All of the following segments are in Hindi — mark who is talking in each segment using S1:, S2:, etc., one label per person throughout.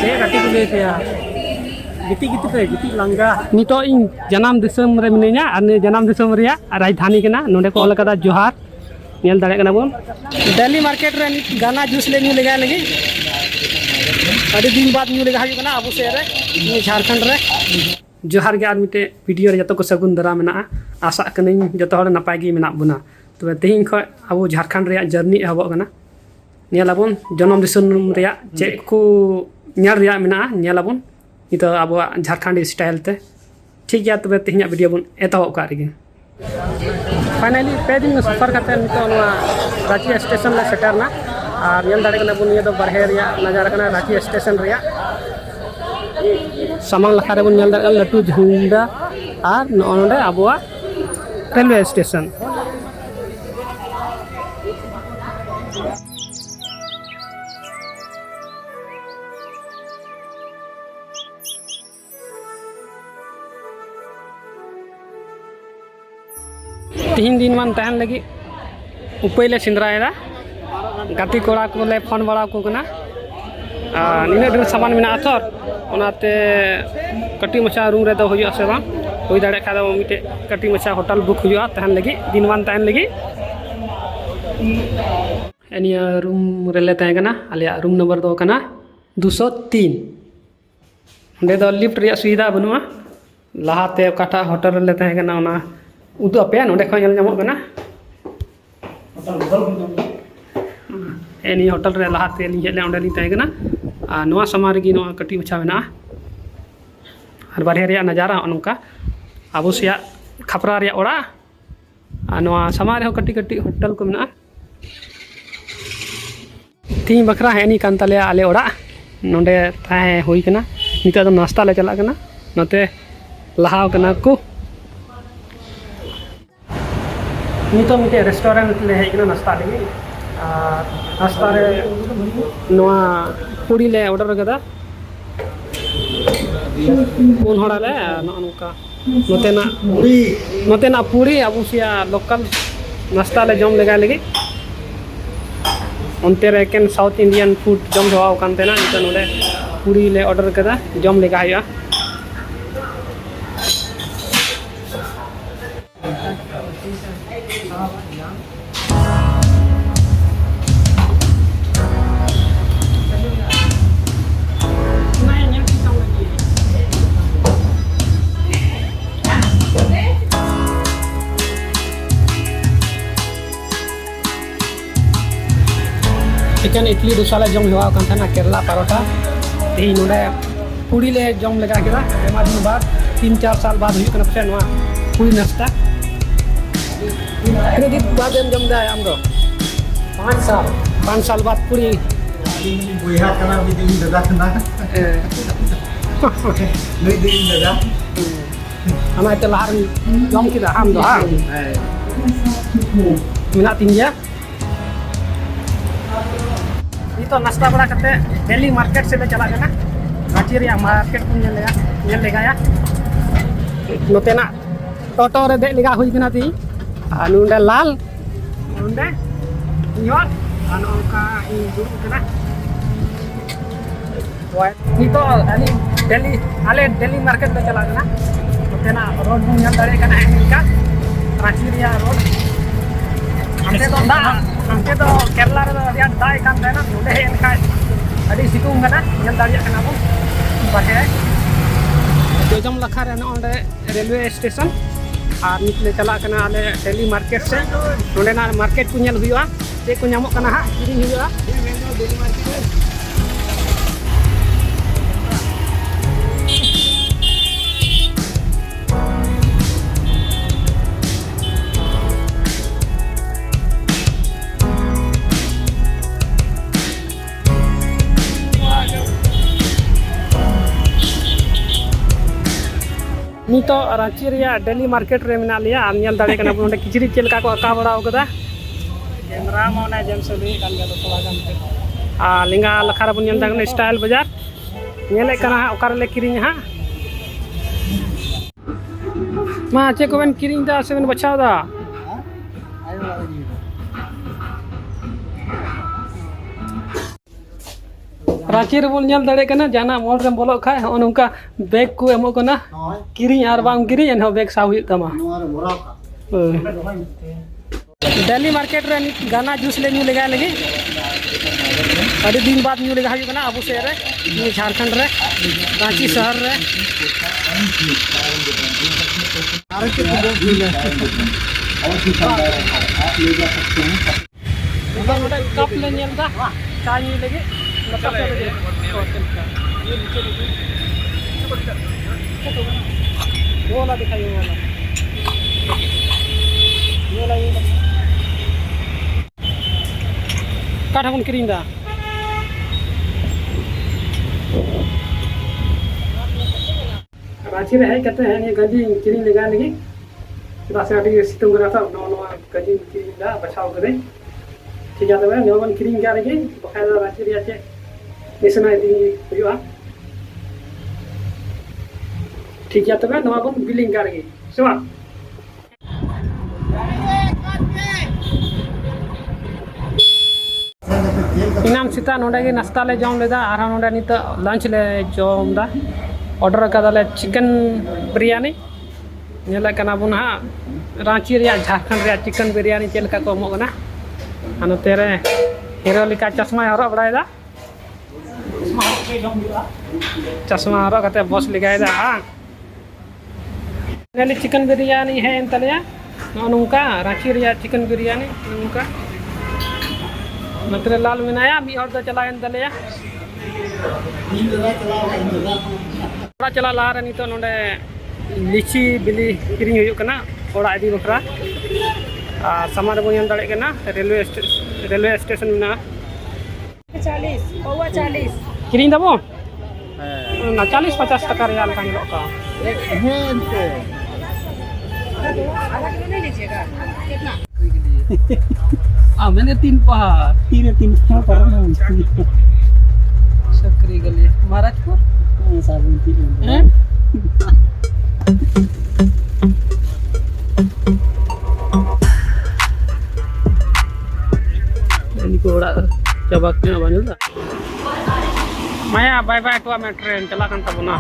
S1: Saya kati ko le saya. Gitu pe gitu langga. Nito ing janam disam re minenya ane janam disam ria rajdhani kana nonde ko olakada Johar. Nyel dare kana bon. Delhi market re gana juice le nyu lega lagi. Adi din baad nyu lega hayu kana abu se re ni Jharkhand re. Johar ge ar mite video re jato ko sagun dara mena asa kaning jato hor napai gi mena buna. तो तेहिं खो अब झारखंड रे जर्नी एहबोग कना नेलाबोन जनम दिसम रे चे को नेल रे मेना नेलाबोन नितो अब झारखंड स्टाइल ते ठीक गया तबे तेहिं वीडियो बोन एतहो का रे फाइनली पे दिन सफर करते नितो नवा रांची स्टेशन ले सेटरना और नेल दाड़े कना बोन ये दो बारहे रे नजारा कना रांची स्टेशन रे सामान लखा रे बोन नेल दाड़े लटू झुंडा और नोंडे अबवा रेलवे स्टेशन तीन दिन मन तहन लगी उपले सेंद्राएदा गाती कोड़ा को ले फोन बड़ा को कना निने ढेर सामान मेना थर ओनाते कटी मछा रूम रे दो होयो से बा होई दाड़े खा दो मिटे कटी मछा होटल बुक होयो तहन लगी दिन वन तहन लगी एनिया रूम रे ले तय कना आलिया रूम नंबर दो कना 203 ओंडे दो लिफ्ट रे सुविधा बनुआ लाहाते काटा होटल रे तय कना ओना उदो पे नोडे खो नेल नामो कना एनी होटल रे लाहाते ली हेले ओंडे ली तय कना नोआ समार गी नोआ कटी मछा मेना और बारहे रे नजारा अनका आबो सिया खपरा रे ओड़ा नोआ समार हो कटी कटी होटल को मेना तीन बखरा हेनी कान तले आले ओड़ा नोडे ताहे होई कना निता तो नाश्ता ले चला कना नते लहाव कना को नितो मिटे रेस्टोरेंट ले हेकना नाश्ता लगी नाश्ता रे नोआ पूरी ले ऑर्डर कदा कोन होड़ा ले नोका नोतेना पूरी अबुसिया लोकल नाश्ता ले जम लगा लगी onte re ken South Indian food jom jawa kan tena nita node puri le order kada jom lega ya chicken idli dosa ले जम हुआ kan thana केरला परोठा ती नोडे पूरी ले जम लगा केदा एमा दिन बाद 3-4 साल बाद हुई कना पछे नोआ पूरी नाश्ता क्रेडिट बाद जम दा हम दो 5 साल बाद पूरी बुया कना भी दिन दादा कना नहीं दिन दादा ana itu lahar jom kita ham do ha mina tinggi तो नाश्ता बड़ा करते दिल्ली मार्केट से ले चला गया रांची रे मार्केट को नेल लेगा या नोतेना टोटो रे दे लेगा हुई कना ती अनुंडे लाल अनुंडे नियोर अनोका इ जुर कना नी तो अली दिल्ली मार्केट ले चला गया नोतेना रोड नेल दाड़े कना इनका रांची रे रोड हमसे तो केरला रे रिया दाय कान देना नोडे एनका अडी सितुंग कना नेल दाड़िया कना बो बाटे जोजम लखा रे नोंडे रेलवे स्टेशन और निकले चला कना आले दिल्ली मार्केट से नोडे ना मार्केट को नेल हुआ जे को नामो कना हा किरिंग हुआ दिल्ली मार्केट नितो रांची रे दिल्ली मार्केट रे मेना लिया आम नेल दाड़े कना नोंडे किचरी चेलका को आका बड़ा होगदा कैमरा मोने जेम से भी कान गलो थोड़ा गान पे लिंगा लखारा बन नेल दागने स्टाइल बाजार नेले कना ओकार ले किरिंग हा मा चे को बन किरिंग दा से बन बचाव दा रांची रे बोल नेल दाड़े कना जाना मॉल रे बोलो खाय हो नोंका बैग को एमो कना किरी आर बाम किरी एन हो बैग साव हुई तमा दिल्ली मार्केट रे गाना जूस ले न्यू लगा लगी अभी दिन बाद न्यू लगा हुई कना अबू से रे न्यू झारखंड रे रांची शहर रे कप ले नेल दा चाय न्यू लगे वो वाला दिखाइए वो वाला ये काठ हम किरिंग दा रांची रहे कहते हैं ये गंजी किरिंग लगा लगी रास्ते आटे सितुंग करा था नो नो गंजी किरिंग दा बचाव करे ठीक है तबे नोबन किरिंग क्या लगी बकायदा रांची रिया चे इसना दी हुआ ठीक है तबे नोबन बिलिंग कर लगी सेवा इनाम सीता नोडे के नाश्ता ले जम लेदा आर नोडे नित लंच ले जम दा ऑर्डर कदाले चिकन बिरयानी नेला कना बुन हा रांची रिया झारखंड रिया चिकन बिरयानी चेलका को मो कना अन तेरे हीरो लिका चश्मा हरो बड़ायदा चश्मा हरो कते बॉस लिगायदा हां नेली चिकन बिरयानी है एंतलिया नोनुका रांची रिया चिकन बिरयानी नोनुका नतरे लाल मिनाया मी और चला एंतलिया थोड़ा चला ला रनी तो नोडे लीची बिली किरिंग हुई कना ओड़ा इदी बखरा सामान बन दाड़े कना रेलवे स्टेशन में
S2: 40 पौवा 40
S1: किरिंग दबो ना 40-50 टका रियाल का निलो का
S2: अलग नहीं लीजिएगा कितना
S1: मैंने 3 पर सकरी गली Maharajpur ini ko ora coba ke banyu dah Maya bye bye to मैं ट्रेन चला kan tabuna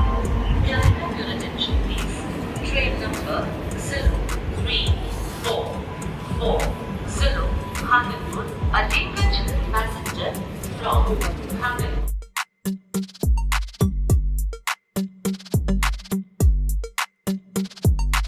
S1: train number